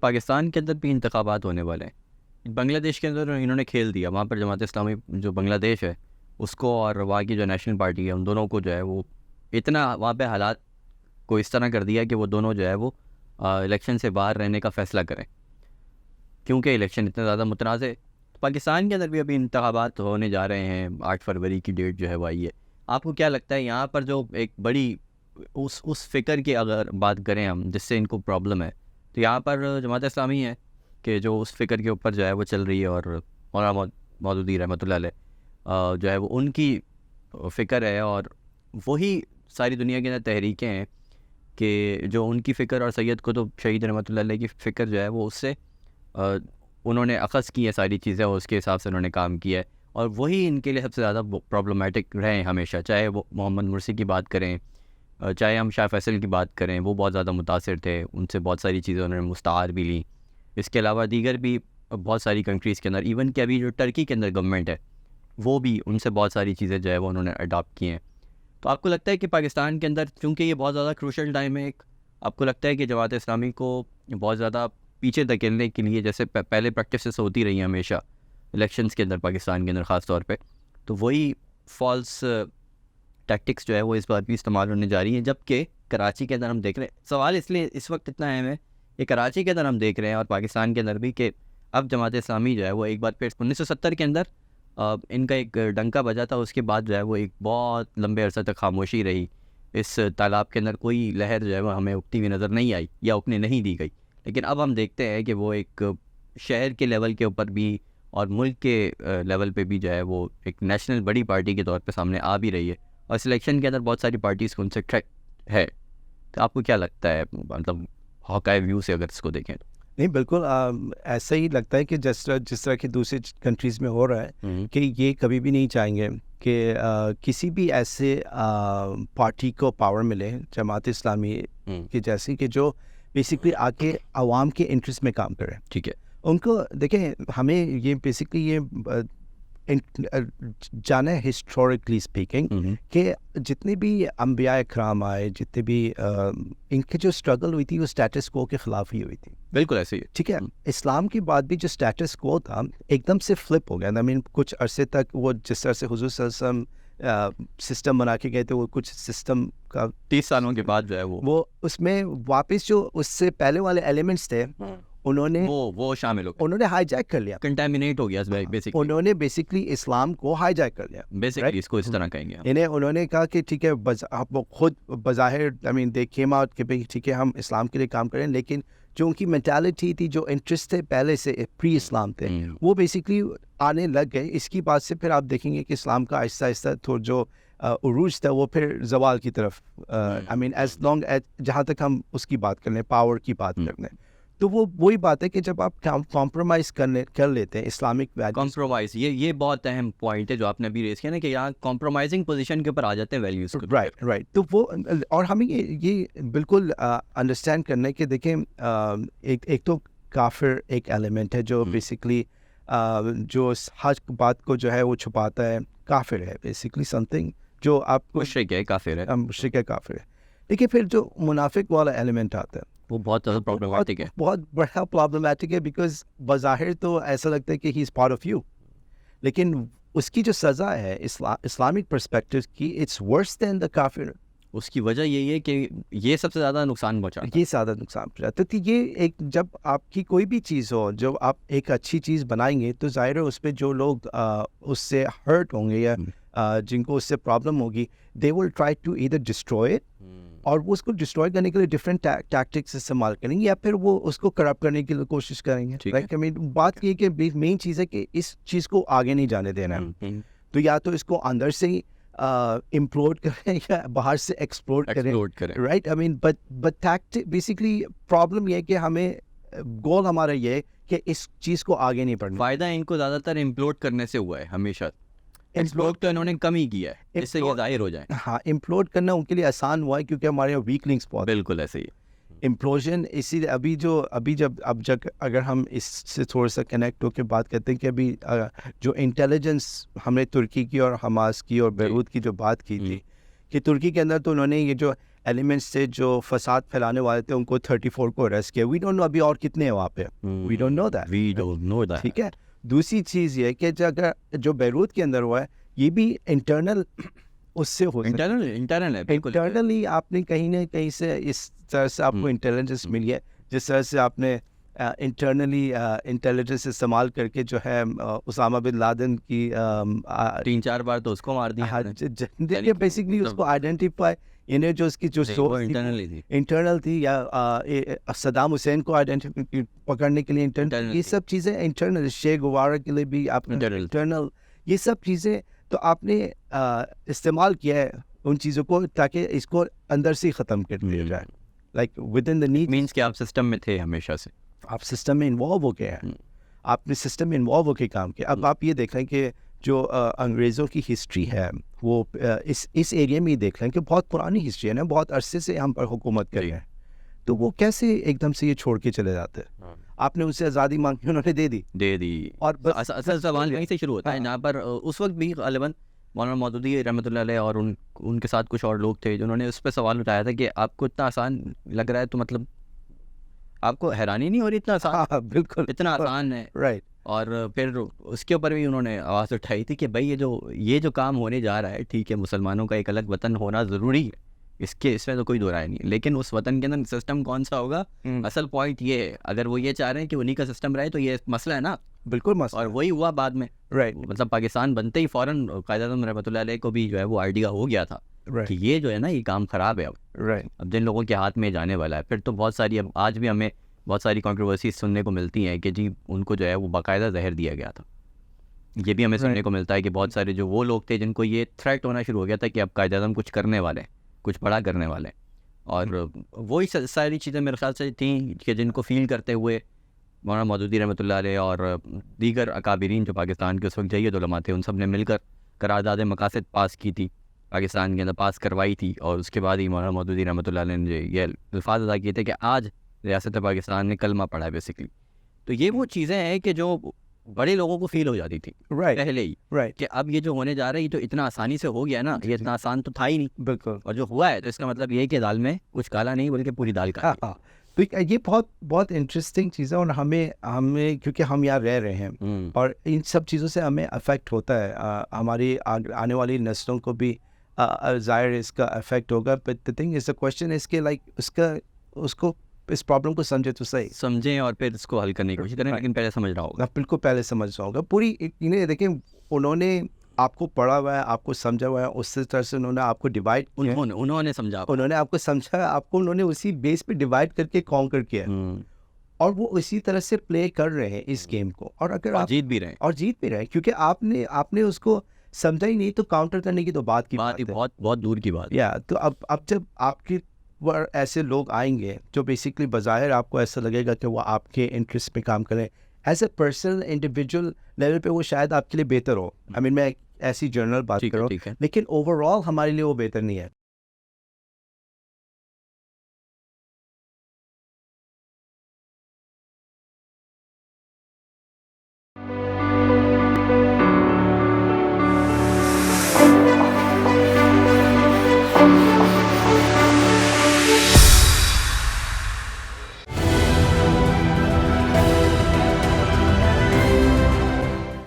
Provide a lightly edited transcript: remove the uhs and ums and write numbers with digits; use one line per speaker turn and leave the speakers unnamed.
پاکستان کے اندر بھی انتخابات ہونے والے ہیں. بنگلہ دیش کے اندر انہوں نے کھیل دیا, وہاں پر جماعت اسلامی جو بنگلہ دیش ہے اس کو اور وہاں کی جو نیشنل پارٹی ہے ان دونوں کو جو ہے وہ اتنا وہاں پہ حالات کو اس طرح کر دیا کہ وہ دونوں جو ہے وہ الیکشن سے باہر رہنے کا فیصلہ کریں, کیونکہ الیکشن اتنا زیادہ متنازع ہے. پاکستان کے اندر بھی ابھی انتخابات ہونے جا رہے ہیں, 8 فروری کی ڈیٹ جو ہے وہ آئی ہے. آپ کو کیا لگتا ہے یہاں پر جو ایک بڑی اس فکر کی اگر بات کریں ہم جس سے ان کو پرابلم ہے, تو یہاں پر جماعت اسلامی ہے کہ جو اس فکر کے اوپر جو ہے وہ چل رہی ہے, اور مولانا مودودی رحمۃ اللہ علیہ جو ہے وہ ان کی فکر ہے, اور وہی ساری دنیا کے اندر تحریکیں ہیں کہ جو ان کی فکر اور سید قطب شہید رحمۃ اللہ علیہ کی فکر جو ہے وہ اس سے انہوں نے اخذ کی ہے ساری چیزیں, اور اس کے حساب سے انہوں نے کام کیا ہے, اور وہی ان کے لیے سب سے زیادہ پرابلمیٹک رہے ہیں ہمیشہ. چاہے وہ محمد مرسی کی بات کریں, چاہے ہم شاہ فیصل کی بات کریں, وہ بہت زیادہ متاثر تھے, ان سے بہت ساری چیزیں انہوں نے مستعار بھی لیں. اس کے علاوہ دیگر بھی بہت ساری کنٹریز کے اندر, ایون کہ ابھی جو ٹرکی کے اندر گورنمنٹ ہے وہ بھی ان سے بہت ساری چیزیں جو ہے وہ انہوں نے اڈاپٹ کی ہیں. تو آپ کو لگتا ہے کہ پاکستان کے اندر چونکہ یہ بہت زیادہ کروشل ٹائم ہے, آپ کو لگتا ہے کہ جماعت اسلامی کو بہت زیادہ پیچھے دھکیلنے کے لیے, جیسے پہلے پریکٹسز ہوتی رہی ہیں ہمیشہ الیکشنز کے اندر پاکستان کے اندر خاص طور پہ, تو وہی فالس ٹیکٹکس جو ہے وہ اس بار بھی استعمال ہونے جا رہی ہیں. جبکہ کراچی کے اندر ہم دیکھ رہے ہیں, سوال اس لیے اس وقت اتنا اہم ہے کہ کراچی کے اندر ہم دیکھ رہے ہیں اور پاکستان کے اندر بھی کہ اب جماعت اسلامی جو ہے وہ ایک بار پھر 1970 کے اندر ان کا ایک ڈنکا بجا تھا, اس کے بعد جو ہے وہ ایک بہت لمبے عرصے تک خاموشی رہی. اس تالاب کے اندر کوئی لہر جو ہے وہ ہمیں اگتی ہوئی نظر نہیں آئی یا اگنے نہیں دی گئی. لیکن اب ہم دیکھتے ہیں کہ وہ ایک شہر کے لیول کے اوپر بھی اور ملک کے لیول پہ بھی جو ہے وہ ایک نیشنل بڑی پارٹی کے طور پہ سامنے آ بھی رہی ہے, اور سلیکشن کے اندر بہت ساری پارٹیز کو ان سے ٹریک ہے. تو آپ کو کیا لگتا ہے, مطلب ہاکائی ویو سے اگر اس کو دیکھیں تو؟
نہیں, بالکل ایسا ہی لگتا ہے کہ جس طرح کہ دوسری کنٹریز میں ہو رہا ہے کہ یہ کبھی بھی نہیں چاہیں گے کہ کسی بھی ایسے پارٹی کو پاور ملے جماعت اسلامی کی جیسی, کہ جو بیسکلی آ کے عوام کے انٹرسٹ میں کام کرے.
ٹھیک ہے,
ان کو دیکھیں, ہمیں یہ بیسکلی یہ جانا ہے ہسٹورکلی اسپیکنگ کہ جتنے بھی انبیاء اکرام آئے, جتنے بھی ان کی جو اسٹرگل ہوئی تھی وہ اسٹیٹس کو کے خلاف ہی ہوئی تھی.
بالکل ایسے ہی.
ٹھیک ہے, اسلام کے بعد بھی جو اسٹیٹس کو تھا ایک دم سے فلپ ہو گیا. I mean, کچھ عرصے تک وہ جس طرح سے حضور صلی اللہ علیہ وسلم سسٹم بنا کے گئے تھے, وہ کچھ سسٹم کا
30 سالوں کے بعد جو ہے
وہ اس میں واپس جو اس سے پہلے والے ایلیمنٹس تھے انہوں نے
وہ شامل ہو گئے,
انہوں نے ہائی جیک کر لیا,
کنٹامینیٹ ہو گیا بیسکلی.
انہوں نے بیسکلی اسلام کو ہائی جیک کر لیا
بیسکلی اس کو اس طرح کہیں گے.
انہوں نے کہا کہ ٹھیک ہے, آپ خود بظاہر دے کیم آؤٹ کہ بھائی ٹھیک ہے ہم اسلام کے لیے کام کریں, لیکن جو ان کی مینٹالٹی تھی, جو انٹرسٹ تھے پہلے سے پری اسلام تھے, وہ بیسکلی آنے لگ گئے. اس کی بات سے پھر آپ دیکھیں گے کہ اسلام کا آہستہ آہستہ جو عروج تھا وہ پھر زوال کی طرف, ایز لانگ ایز جہاں تک ہم اس کی بات کر لیں, پاور کی بات کر لیں, تو وہ وہی بات ہے کہ جب آپ کمپرومائز کر لیتے ہیں اسلامک ویلیوز.
کمپرومائز, یہ بہت اہم پوائنٹ ہے جو آپ نے ابھی ریز کیا نا, کہ یہاں کمپرومائزنگ پوزیشن کے اوپر آ جاتے ہیں ویلیوز.
رائٹ. تو وہ, اور ہمیں یہ بالکل انڈرسٹینڈ کرنا ہے کہ دیکھیں ایک تو کافر ایک ایلیمنٹ ہے جو بیسکلی جو ہر بات کو جو ہے وہ چھپاتا ہے. کافر ہے بیسکلی سم تھنگ جو آپ کو
مشرک ہے, کافر ہے,
مشرک ہے, کافر ہے. لیکن پھر جو منافق والا ایلیمنٹ آتا ہے
وہ بہت زیادہ پرابلمٹک ہے,
بہت بڑا پرابلمٹک ہے, بیکاز بظاہر تو ایسا لگتا ہے کہ ہی از پارٹ آف یو, لیکن اس کی جو سزا ہے اسلامک پرسپیکٹو کی, اٹس ورس دین دا کافر.
اس کی وجہ یہی ہے کہ یہ سب سے زیادہ نقصان پہنچاتا ہے,
یہ زیادہ نقصان پہنچاتا ہے. تو یہ ایک, جب آپ کی کوئی بھی چیز ہو, جب آپ ایک اچھی چیز بنائیں گے تو ظاہر ہے اس پہ جو لوگ اس سے ہرٹ ہوں گے یا جن کو اس سے پرابلم ہوگی, they will try to either destroy it, اور وہ اس کو ڈسٹروائے کرنے کے لیے ڈفرینٹ ٹیکٹکس استعمال کریں گے, یا پھر وہ اس کو کرپٹ کرنے کی کوشش کریں گے. بات یہ کہ مین چیز ہے کہ اس چیز کو آگے نہیں جانے دینا ہے. تو یا تو اس کو اندر سے ہی امپلوڈ کریں یا باہر سے ایکسپلوڈ کریں. رائٹ, بٹ بیسکلی پرابلم یہ ہے کہ ہمیں گول ہمارا یہ ہے کہ اس چیز کو آگے نہیں بڑھنا.
فائدہ ان کو زیادہ تر امپلوڈ کرنے سے ہوا ہے ہمیشہ, ایکسپلوڈ تو انہوں نے کم ہی کیا ہے, اس سے یہ ظاہر ہو جائے.
ہاں, امپلوڈ کرنا ان کے لیے آسان ہوا ہے کیونکہ ہمارے یہاں ویک لنکس بہت.
بالکل ایسے ہی
امپلوژن. اسی لیے اب اگر ہم اس سے تھوڑا سا کنیکٹ ہو کے بات کرتے ہیں کہ ابھی جو انٹیلیجنس ہم نے ترکی کی اور حماس کی اور بیروت کی جو بات کی تھی, کہ ترکی کے اندر تو انہوں نے یہ جو ایلیمنٹس تھے جو فساد پھیلانے والے تھے, ان کو 34 کو اریسٹ کیا. وی ڈونٹ نو ابھی اور کتنے ہیں وہاں پہ, we don't know that,
we don't know that.
ٹھیک ہے. دوسری چیز یہ کہ جو بیروت کے اندر ہوا ہے یہ بھی انٹرنل اس سے ہو سکتا ہے,
انٹرنل ہے بالکل.
انٹرنلی آپ نے کہیں نہ کہیں سے اس طرح سے آپ کو انٹیلیجنس ملی ہے, جس طرح سے آپ نے انٹرنلی انٹیلیجنس استعمال کر کے جو ہے اسامہ بن لادن کی
3-4 بار تو اس کو مار دیا.
بیسکلی اس کو آئیڈینٹیفائی, یعنی جو اس کی جو سورس انٹرنل تھی, یا صدام حسین کو آئیڈینٹی پکڑنے کے لیے انٹرنل, یہ سب چیزیں انٹرنل, شے گوارا کے لیے بھی آپ انٹرنل, یہ سب چیزیں تو آپ نے استعمال کیا ہے ان چیزوں کو تاکہ اس کو اندر سے ختم کر دیا جائے. Like with in the need
means کہ آپ سسٹم میں تھے ہمیشہ سے,
آپ سسٹم میں انوالو ہو گئے ہیں, آپ نے سسٹم میں انوالو ہو کے کام کیا. اب آپ یہ دیکھ لیں کہ جو انگریزوں کی ہسٹری ہے وہ اس ایریا میں ہی دیکھ لیں کہ بہت پرانی ہسٹری ہے نا, بہت عرصے سے ہم پر حکومت کر رہے ہیں, تو وہ کیسے ایک دم سے یہ چھوڑ کے چلے جاتے ہیں. آپ نے اس سے آزادی مانگی, انہوں نے دے دی. اور
اصل سوال وہیں سے شروع ہوتا ہے جہاں پر اس وقت بھی غالباً مولانا مودودی رحمۃ اللہ علیہ اور ان کے ساتھ کچھ اور لوگ تھے جنہوں نے اس پہ سوال اٹھایا تھا کہ آپ کو اتنا آسان لگ رہا ہے, تو مطلب آپ کو حیرانی نہیں ہو رہی اتنا آسان؟
بالکل
اتنا آسان ہے,
رائٹ.
اور پھر اس کے اوپر بھی انہوں نے آواز اٹھائی تھی کہ بھائی یہ جو کام ہونے جا رہا ہے, ٹھیک ہے مسلمانوں کا ایک الگ وطن ہونا ضروری ہے, اس میں تو کوئی دو رائے نہیں, لیکن اس وطن کے اندر سسٹم کون سا ہوگا, اصل پوائنٹ یہ ہے. اگر وہ یہ چاہ رہے ہیں کہ انہی کا سسٹم رہے تو یہ مسئلہ ہے نا,
بالکل مسئلہ,
اور وہی ہوا بعد میں.
رائٹ.
مطلب پاکستان بنتے ہی فوراً قائد اعظم رحمۃ اللہ علیہ کو بھی جو ہے وہ آئیڈیا ہو گیا تھا کہ یہ جو ہے نا یہ کام خراب ہے اب جن لوگوں کے ہاتھ میں جانے والا ہے. پھر تو بہت ساری, اب آج بھی ہمیں بہت ساری کنٹروورسیز سننے کو ملتی ہیں کہ جی ان کو جو ہے وہ باقاعدہ زہر دیا گیا تھا. یہ بھی ہمیں سننے کو ملتا ہے کہ بہت سارے جو وہ لوگ تھے جن کو یہ تھریٹ ہونا شروع ہو گیا تھا کہ اب قائد اعظم کچھ کرنے والے ہیں, کچھ بڑا کرنے والے ہیں, اور وہی ساری چیزیں میرے خیال سے تھیں کہ جن کو فیل کرتے ہوئے مولانا مودودی رحمۃ اللہ علیہ اور دیگر اکابرین جو پاکستان کے اس وقت جید علماء تھے, ان سب نے مل کر قرارداد مقاصد پاس کی تھی, پاکستان کے اندر پاس کروائی تھی, اور اس کے بعد ہی مولانا مودودی رحمۃ اللہ علیہ نے یہ الفاظ ادا کیے تھے کہ آج ریاست پاکستان نے کلمہ پڑھا ہے بیسکلی. تو یہ وہ چیزیں ہیں کہ جو بڑے لوگوں کو فیل ہو جاتی تھی پہلے ہی, کہ اب یہ جو ہونے جا رہا ہے یہ تو اتنا آسانی سے ہو گیا نا, یہ اتنا آسان تو تھا ہی نہیں.
بالکل.
اور جو ہوا ہے تو اس کا مطلب یہ ہے کہ دال میں کچھ کالا نہیں بلکہ پوری دال کا.
تو یہ بہت انٹرسٹنگ چیز ہے, اور ہمیں کیونکہ ہم یہاں رہ رہے ہیں اور ان سب چیزوں سے ہمیں افیکٹ ہوتا ہے, ہماری آنے والی نسلوں کو بھی ظاہر اس کا افیکٹ ہوگا. But the thing is the question is کہ لائک اس کو اس پرابلم کو سمجھے تو صحیح
سمجھیں اور پھر اس کو حل کرنے کی کوشش کریں, لیکن پہلے سمجھنا ہوگا.
بالکل پہلے سمجھنا ہوگا. پوری دیکھیں انہوں نے آپ کو پڑھا ہوا ہے, آپ کو سمجھا ہوا ہے, اس طرح سے انہوں نے آپ کو ڈیوائڈ,
انہوں نے سمجھا,
انہوں نے آپ کو سمجھا, آپ کو انہوں نے اسی بیس پہ ڈیوائڈ کر کے کانکر کیا, اور وہ اسی طرح سے پلے کر رہے ہیں اس گیم کو, اور اگر آپ
جیت بھی رہے ہیں
کیونکہ آپ نے اس کو سمجھا ہی نہیں, تو کاؤنٹر کرنے کی تو بات کی
بات بہت دور کی بات.
تو اب جب آپ کی ایسے لوگ آئیں گے جو بیسکلی بظاہر آپ کو ایسا لگے گا کہ وہ آپ کے انٹرسٹ پہ کام کریں, as a personal individual level پہ وہ شاید آپ کے لیے بہتر ہو, میں ایسی جنرل بات کر رہا ہوں, لیکن اوور آل ہمارے لیے وہ بہتر نہیں ہے.